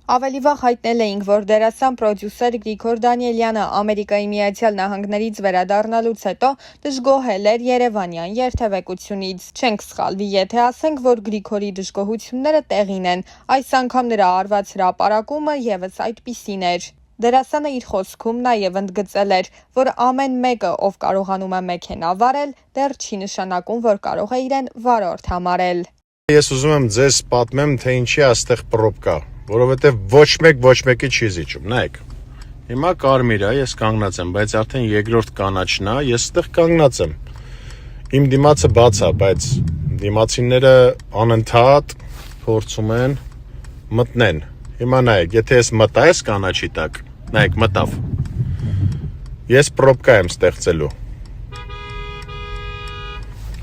Ավելի վաղ հայտնել էինք, որ դերասան պրոդյուսեր Գրիգոր Դանիելյանը Ամերիկայի Միացյալ Նահանգներից վերադառնալուց հետո դժգոհել էր երևանյան երթևեկությունից։ Չենք սխալվի, եթե ասենք, որ Գրիգորի դժգոհությունները տեղին են։ Այս անգամ նրա արված հրապարակումը ևս այդպիսին էր։ Դերասանը իր խոսքում նաև ընդգծել էր, որ ամեն մեկը, ով կարողանում է մեքենա վարել, դեռ չի նշանակում, որ կարող է իրեն վարորդ համարել։ Ես ուզում եմ ձեզ պատմեմ, թե ինչի է այստեղ պրոբկա, որովհետև ոչ մեկի չի զիջում, նայեք։ Հիմա կարմիր է, ես կանգնած եմ, բայց արդեն երկրորդ կանաչն է, ես այստեղ կանգնած եմ։ Իմ դիմացը բաց է, բայց դիմացիները անընդհատ փորձում են մտնեն։ Հիմա նայեք, եթե ես մտա ես կանաչի տակ, նայեք, մտավ։ Ես պրոբկա եմ ստեղծելու։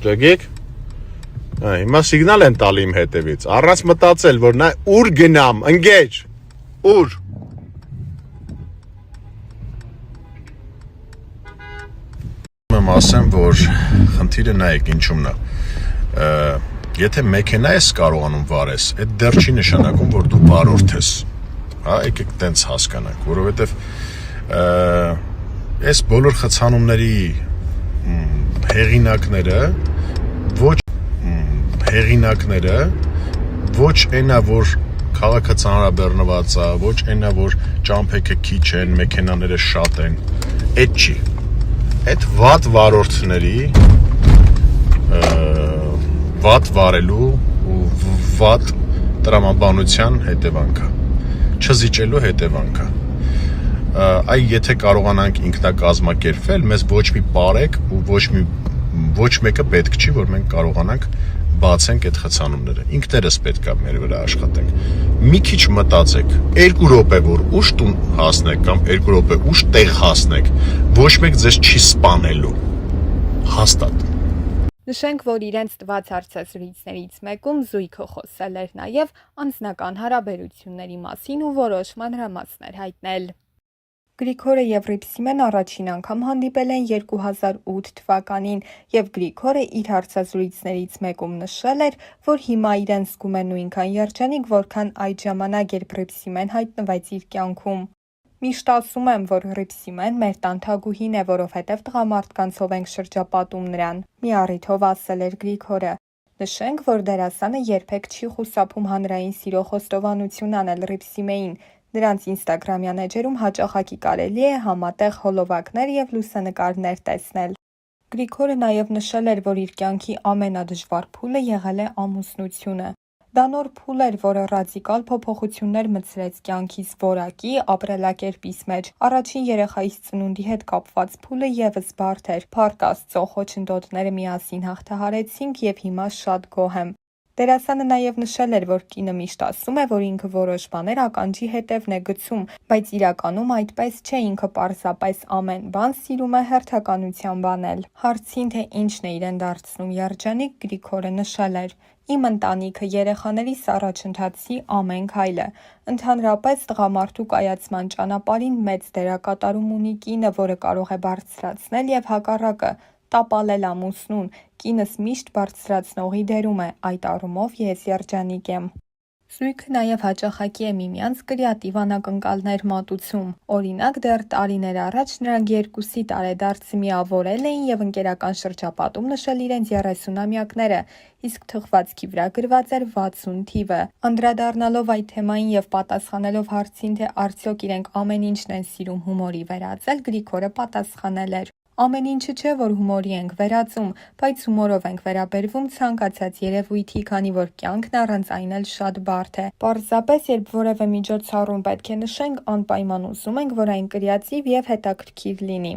Ջգիկ։ Հիմա սիգնալ են տալի իմ հետևից, առանց մտածել, որ նա ուր գնամ, ընկեր, ուր։ Եմ ասեմ, որ խնդիրը նայեք ինչումն է, եթե մեքենա ես կարողանում վարես, այդ դեռ չի նշանակում, որ դու վարորդ ես, եկեք տենց հասկանանք, որովհետև այս բոլոր խցանումների հեղինակները ոչ այնա, որ քաղաքը ծանրաբեռնված է, ոչ այնա, որ ճամփեքը քիչ են, մեքենաները շատ են, այդ չի։ Այդ վատ վարորդների, վատ վարելու ու վատ տրամաբանության հետևանքը, չզիջելու հետևանքը։ Այ եթե կարողանանք ինքնակազմակերպվել, մեզ ոչ մի բարեկ ու ոչ մեկը պետք չի, որ մենք կարողանանք բացենք այդ խցանումները։ Ինքներս պետք է մեր վրա աշխատենք։ Մի քիչ մտածեք, 2 րոպե որ ուշ տուն հասնեք կամ 2 րոպե ուշ տեղ հասնեք, ոչ մեկ ձեզ չի սպանելու։ Հաստատ։ Նշենք, որ իրենց տված հարցազրույցներից մեկում զույգը խոսել էր նաև անձնական հարաբերությունների մասին ու որոշ մանրամասներ հայտնել։ Գրիգորը և Ռիփսիմեն առաջին անգամ հանդիպել են 2008 թվականին և Գրիգորը իր հարցազրույցներից մեկում նշել էր, որ հիմա իրեն զգում է նույնքան երջանիկ, որքան այդ ժամանակ, երբ Ռիփսիմեն հայտնվեց իր կյանքում։ Միշտ ասում եմ, որ Ռիփսիմեն մեր տան թագուհին է, որովհետև տղամարդկանցով ենք շրջապատում նրան, մի առիթով ասել էր Գրիգորը։ Նշենք, որ դերասանը երբեք չի խուսափում հանրային սիրո խոստովանություն անել Ռիփսիմեին։ Նրանց ինստագրամյան էջերում հաճախակի կարելի է համատեղ հոլովակներ և լուսանկարներ տեսնել։ Գրիգորը նաև նշել էր, որ իր կյանքի ամենադժվար փուլը եղել է ամուսնությունը։ Դա նոր փուլ էր, որը ռադիկալ փոփոխություններ մտցրեց կյանքիս որակի, ապրելակերպիս մեջ։ Առաջին երեխայիս ծնունդի հետ կապված փուլը ևս բարդ էր։ Փառք Աստծո, խոչընդոտները միասին հաղթահարեցինք և հիմա շատ գոհ եմ։ Դերասանը նաև նշել էր, որ կինը միշտ ասում է, որ ինքը որոշ բաներ ականջի հետևն է գցում, բայց իրականում այդպես չէ, ինքը պարզապես ամեն բան սիրում է հերթականությամբ անել։ Հարցին, թե ինչն է իրեն դարձնում երջանիկ, Գրիգորը նշել էր. Իմ ընտանիքը երեխաներիս առաջընթացի ամեն քայլը։ Ընդհանրապես տղամարդու կայացման ճանապարհին մեծ դերակատարում ունի կինը, որը կարող է բարձրացնել և հակառակը տապալել ամուսնուն։ Կինս միշտ բարձրացնողի դերում է, այդ առումով ես երջանիկ եմ։ Զույգը նաև հաճախակի է միմյանց կրեատիվ անակնկալներ մատուցում։ Օրինակ, դեռ տարիներ առաջ նրանք երկուսի տարեդարձը միավորել էին և ընկերական շրջապատում նշել իրենց 30-ամյակները, իսկ թխվածքի վրա գրված էր 60 թիվը։ Անդրադառնալով այդ թեմային և պատասխանելով հարցին, թե արդյոք իրենք ամեն ինչն են սիրում հումորի վերածել, Գրիգորը պատասխանել էր. Ամեն ինչը չէ, որ հումորի ենք վերածում, բայց հումորով ենք վերաբերվում ցանկացած երևույթի, քանի որ կյանքն առանց այն էլ շատ բարդ է։ Պարզապես, երբ որևէ միջոցառում պետք է նշենք, անպայման ուզում ենք, որ այն կրեատիվ և հետաքրքիր լինի։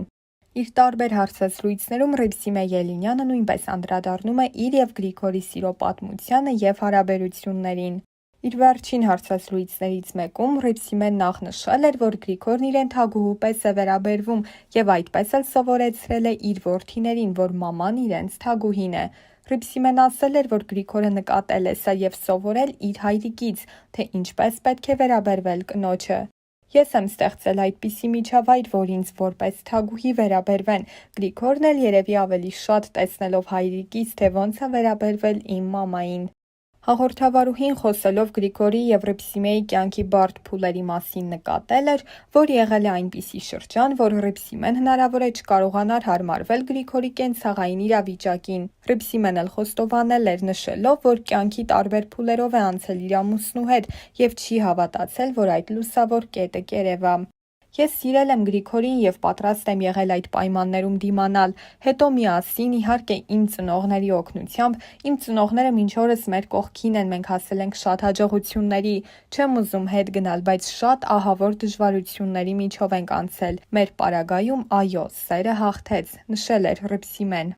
Իր տարբեր հարցազրույցներում Ռիփսիմե Ելինյանը նույնպես անդրադառնում է իր և Գրիգորի սիրո պատմությանը և հարաբերություններին։ Իր վերջին հարցազրույցներից մեկում Ռիփսիմեն նախ նշել էր, որ Գրիգորն իրեն թագուհու պես է վերաբերվում և այդպես էլ սովորեցրել է իր որդիներին, որ մաման իրենց թագուհին է։ Ռիփսիմեն ասել էր, որ Գրիգորը նկատել է սա և սովորել իր հայրիկից, թե ինչպես պետք է վերաբերվել կնոջը։ Ես եմ ստեղծել այդպիսի միջավայր, որ ինձ որպես թագուհի վերաբերվեն, Գրիգորն էլ երևի ավելի շատ տեսնելով հայրիկից, թե ոնց է վերաբերվել իմ մամային։ Հաղորդավարուհին խոսելով Գրիգորի եւ Հռիփսիմեի կյանքի բարդ փուլերի մասին նկատել էր, որ եղել է այնպիսի շրջան, որ Հռիփսիմեն հնարավոր է չկարողանար հարմարվել Գրիգորի կենցաղային իրավիճակին։ Հռիփսիմեն էլ խոստովանել էր, նշելով, որ կյանքի տարբեր փուլերով է անցել իր ամուսնու հետ եւ չի հավատացել, որ այդ լուսավոր կետը կերև է։ Ես սիրել եմ Գրիգորին եւ պատրաստ եմ եղել այդ պայմաններում դիմանալ, հետո միասին, իհարկե իմ ծնողների օգնությամբ, իմ ծնողները մինչ օրս մեր կողքին են, մենք հասել ենք շատ հաջողությունների, չեմ ուզում հետ գնալ, բայց շատ ահավոր դժվարությունների միջով ենք անցել, մեր պարագայում, այո, սերը հաղթեց, նշել էր Հռիփսիմեն։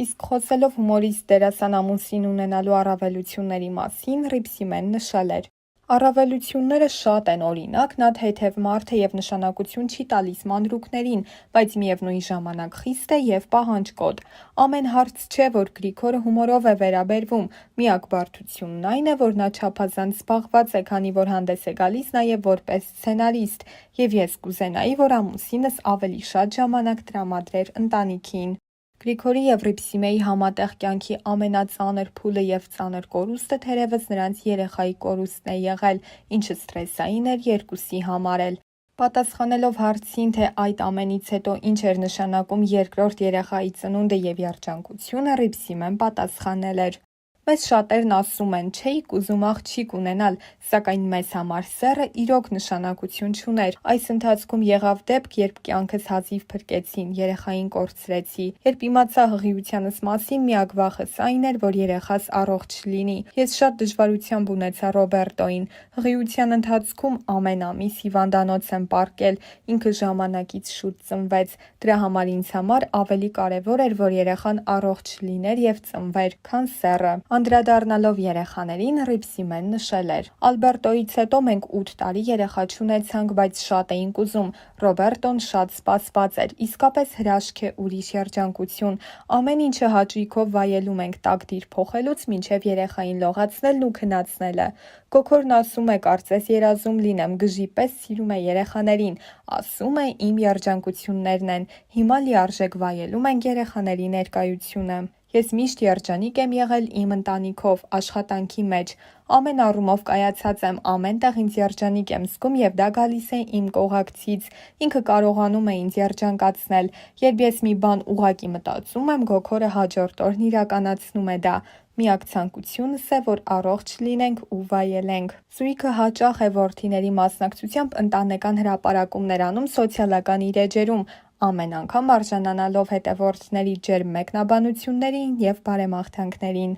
Իսկ խոսելով հումորիստ դերասան ամուսին ունենալու առավելությունների մասին, Հռիփսիմեն նշել էր. Առավելությունները շատ են, օրինակ, նա թեթև մարդ է եւ նշանակություն չի տալիս մանրուքներին, բայց միևնույն ժամանակ խիստ է եւ պահանջկոտ։ Ամեն հարց չէ, որ Գրիգորը հումորով է վերաբերվում, միակ բարդությունն այն է, որ նա չափազանց զբաղված է, քանի որ հանդես է գալիս նաեւ որպես սցենարիստ, եւ ես կուզենայի, որ ամուսինս ավելի շատ ժամանակ տրամադրեր ընտանիքին։ Գրիգորի եւ Հռիփսիմեի համատեղ կյանքի ամենածանր փուլը եւ ծանր կորուստը թերևս նրանց երեխայի կորուստն է եղել, ինչը սթրեսային էր երկուսի համար էլ։ Պատասխանելով հարցին, թե այդ ամենից հետո ինչ էր նշանակում երկրորդ երեխայի ծնունդը եւ երջանկությունը, Հռիփսիմեն պատասխանել էր. Մեզ շատերն ասում են, չէիք ուզում աղջիկ ունենալ, սակայն մեզ համար սեռը իրոք նշանակություն չուներ։ Այս ընթացքում եղավ դեպք, երբ կյանքս հազիվ փրկեցին, երեխային կորցրեցի։ Երբ իմացա հղիությանս մասին, միակ վախս այն էր, որ երեխաս առողջ լինի։ Ես շատ դժվարությամբ ունեցա Ռոբերտոին։ Հղիության ընթացքում ամեն ամիս հիվանդանոց եմ պառկել, ինքը ժամանակից շուտ ծնվեց։ Դրա համար ինձ համար ավելի կարևոր էր, որ երեխան առողջ լիներ եւ ծնվեր, քան սեռը։ Անդրադառնալով երեխաներին, Հռիփսիմեն նշել էր. Ալբերտոից հետո մենք 8 տարի երեխա չունեցանք, բայց շատ էինք ուզում։ Ռոբերտոն շատ սպասված էր, իսկապես հրաշք է, ուրիշ երջանկություն։ Ամեն ինչը հաճույքով վայելում ենք, տակդիր փոխելուց մինչև երեխային լողացնելն ու քնացնելը։ Կոկորն ասում է, կարծես երազում լինեմ, գժի պես սիրում է երեխաներին, ասում է իմ երջանկություններն են, հիմա լիարժեք վայելում ենք երեխաների ներկայությունը։ Ես միշտ երջանիկ եմ եղել իմ ընտանիքով, աշխատանքի մեջ, ամեն առումով կայացած եմ, ամեն տեղ ինձ երջանիկ եմ զգում եւ դա գալիս է իմ կողակցից, ինքը կարողանում է ինձ երջանկացնել, երբ ես մի բան ուղակի մտածում եմ, Գոքորը հաջորդ օրն իրականացնում է դա, միակ ցանկությունս է, որ առողջ լինենք ու վայելենք։ Զույգը հաճախ է որդիների մասնակցությամբ ընտանեկան հրապարակումներ անում սոցիալական իր էջերում, ամեն անգամ արժանանալով հետևորդների ջերմ մեկնաբանություններին եւ բարեմաղթանքներին։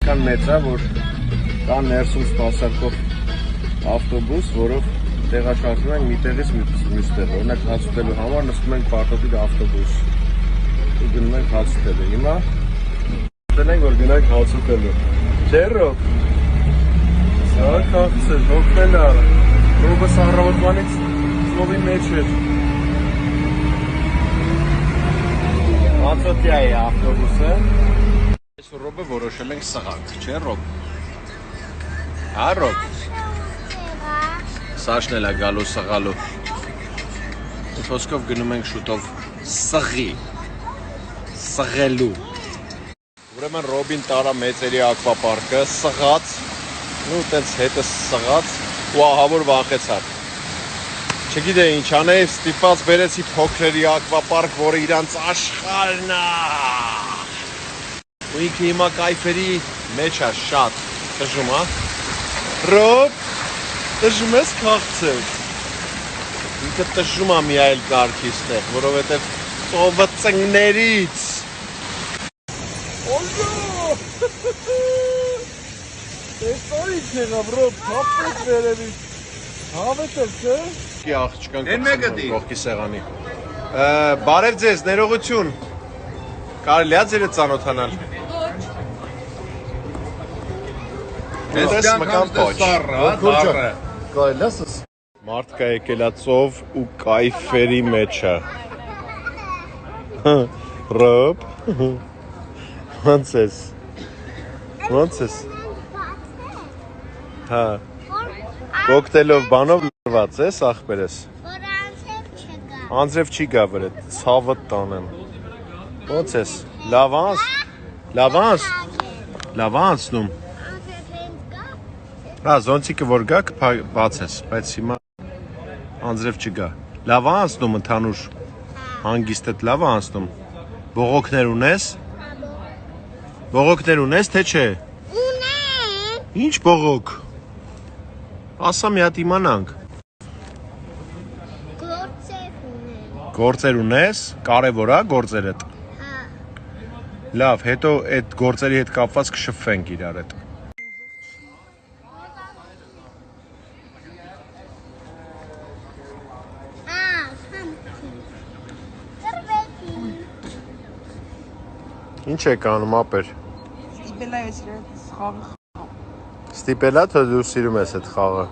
Կան մեծա, որ կան ներսում սպասարկող ավտոբուս, որով տեղաշարժվում ենք մի տեղից մյուս տեղ, օրինակ հաց ուտելու համար նստում ենք պարտադիր ավտոբուս ու գնում ենք հաց ուտելու։ Հիմա ուտել ենք, որ գնանք հաց ուտելու։ Չէ՞ Ռոբ։ Սա քաղցր, հոգնել է։ Ռոբը առավոտվանից ծովի մեջ էր։ Ածոտյա է ավտոբուսը։ Այս Ռոբը որոշել ենք սղանք, չէ՞ Ռոբ։ Հա Ռոբ։ Սաշն էլ է գալու սղալու։ Խոսքով գնում ենք շուտով սղի։ Սղելու։ Ուրեմն Ռոբին տարա մեծերի ակվապարկը, սղաց, ու տենց հետը սղաց ու ահավոր վախեցավ։ Չգիտե ինչ անեի, ստիպված բերեցի փոքրերի ակվապարկ, որը իրանց աշխարհն է։ Ու ինքը հիմա կայֆերի մեջ է շատ, տժում է։ Ռոբ, տժում ես քաղցր։ Ինքը տժում է մի այլ կարգի ստեղ, որովհետև ծովը ծնգներից։ Օլգո։ Էստորի չեղավ Ռոբ, հապեց վերևից։ Հավետել չէ։ Կի աղջկան կողքի սեղանի։ Բարև ձեզ, ներողություն։ Կարելի է ձերը ծանոթանալ։ Ես մկան պոչ։ Կարելի է սս։ Մարդկա եկել է ծով ու կայֆերի մեջը։ Ռոբ։ Ոնց ես։ Ոնց ես։ Հա։ Կոկտեյլով բանով լրված ես, ախպերես։ Որ անձև չգա։ Անձև չի գա վրը, ցավը տանեմ։ Ոնց ես։ Լավ անց։ Լավ անց։ Լավ անցնում։ Հա, զոնտիկը որ գա կբացես, բայց հիմա անձրև չգա։ Լավ է անցնում ընդհանուր հանգիստդ լավ է անցնում։ Բողոքներ ունես։ Բողոքներ ունես, թե չէ։ Ունեմ։ Ինչ բողոք։ Ասա մի հատ իմանանք։ Գործեր ունեմ։ Գործեր ունես, կարևոր է գործերդ։ Հա։ Լավ, հետո այդ գործերի հետ կապված կշփվենք իրար հետ։ Ինչ եք անում ապեր։ Ստիպելա ես իրար խաղը Ստիպելա թե դու սիրում ես այդ խաղը։